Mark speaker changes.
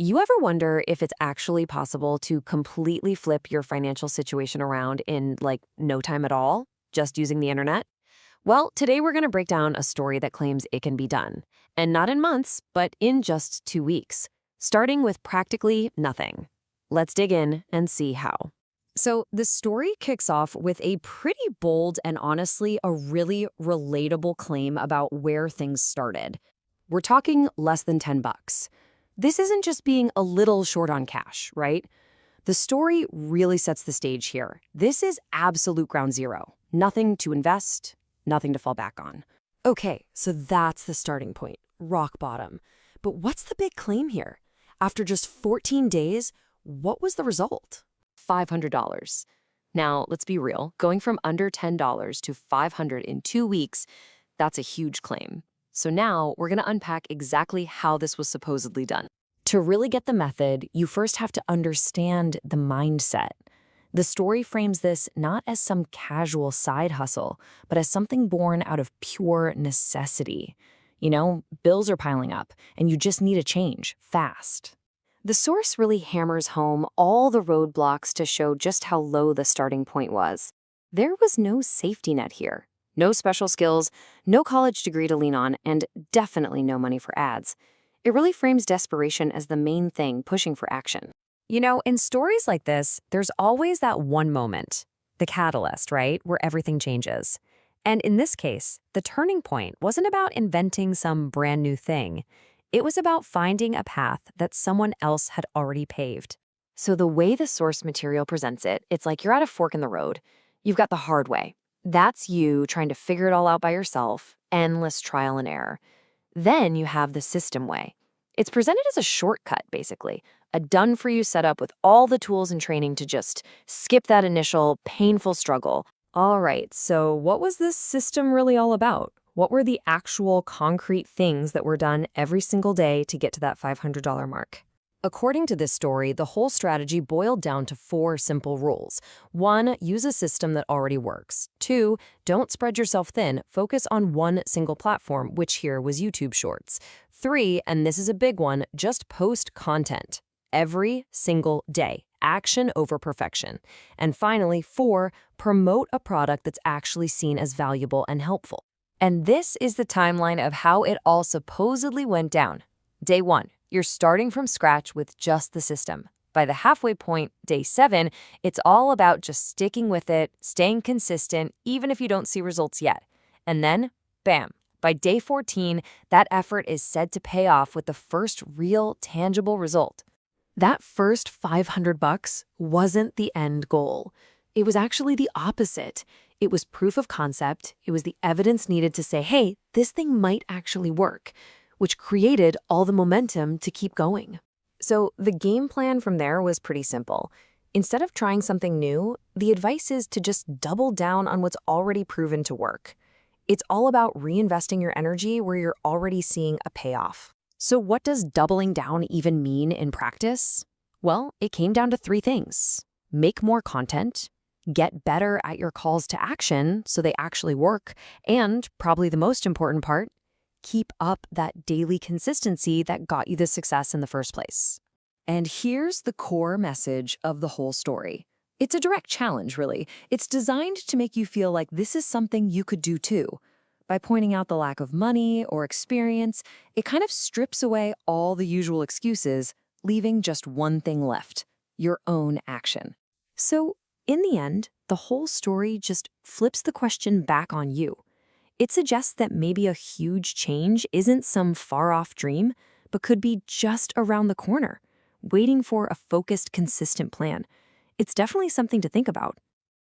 Speaker 1: You ever wonder if it's actually possible to completely flip your financial situation around in no time at all, just using the internet? Well, today we're going to break down a story that claims it can be done. And not in months, but in just 2 weeks, starting with practically nothing. Let's dig in and see how. So, the story kicks off with a pretty bold and honestly a really relatable claim about where things started. We're talking less than 10 bucks. This isn't just being a little short on cash, right? The story really sets the stage here. This is absolute ground zero. Nothing to invest, nothing to fall back on. Okay, so that's the starting point, rock bottom. But what's the big claim here? After just 14 days, what was the result? $500. Now, let's be real, going from under $10 to $500 in 2 weeks, that's a huge claim. So now we're going to unpack exactly how this was supposedly done. To really get the method, you first have to understand the mindset. The story frames this not as some casual side hustle, but as something born out of pure necessity. Bills are piling up, and you just need a change, fast. The source really hammers home all the roadblocks to show just how low the starting point was. There was no safety net here. No special skills, no college degree to lean on, and definitely no money for ads. It really frames desperation as the main thing pushing for action. In stories like this, there's always that one moment, the catalyst, right, where everything changes. And in this case, the turning point wasn't about inventing some brand new thing. It was about finding a path that someone else had already paved. So the way the source material presents it, it's like you're at a fork in the road. You've got the hard way. That's you trying to figure it all out by yourself, endless trial and error. Then you have the system way. It's presented as a shortcut, basically, a done-for-you setup with all the tools and training to just skip that initial painful struggle. All right, so what was this system really all about? What were the actual concrete things that were done every single day to get to that $500 mark? According to this story, the whole strategy boiled down to 4 simple rules. 1, use a system that already works. 2, don't spread yourself thin, focus on one single platform, which here was YouTube Shorts. 3, and this is a big one, just post content every single day. Action over perfection. And finally, 4, promote a product that's actually seen as valuable and helpful. And this is the timeline of how it all supposedly went down. Day 1. You're starting from scratch with just the system. By the halfway point, day 7, it's all about just sticking with it, staying consistent, even if you don't see results yet. And then, bam, by day 14, that effort is said to pay off with the first real, tangible result. That first $500 wasn't the end goal. It was actually the opposite. It was proof of concept. It was the evidence needed to say, hey, this thing might actually work, which created all the momentum to keep going. So the game plan from there was pretty simple. Instead of trying something new, the advice is to just double down on what's already proven to work. It's all about reinvesting your energy where you're already seeing a payoff. So what does doubling down even mean in practice? Well, it came down to 3 things. Make more content, get better at your calls to action so they actually work, and probably the most important part, keep up that daily consistency that got you the success in the first place. And here's the core message of the whole story. It's a direct challenge, really. It's designed to make you feel like this is something you could do too. By pointing out the lack of money or experience, it kind of strips away all the usual excuses, leaving just one thing left, your own action. So, in the end, the whole story just flips the question back on you. It suggests that maybe a huge change isn't some far-off dream, but could be just around the corner, waiting for a focused, consistent plan. It's definitely something to think about.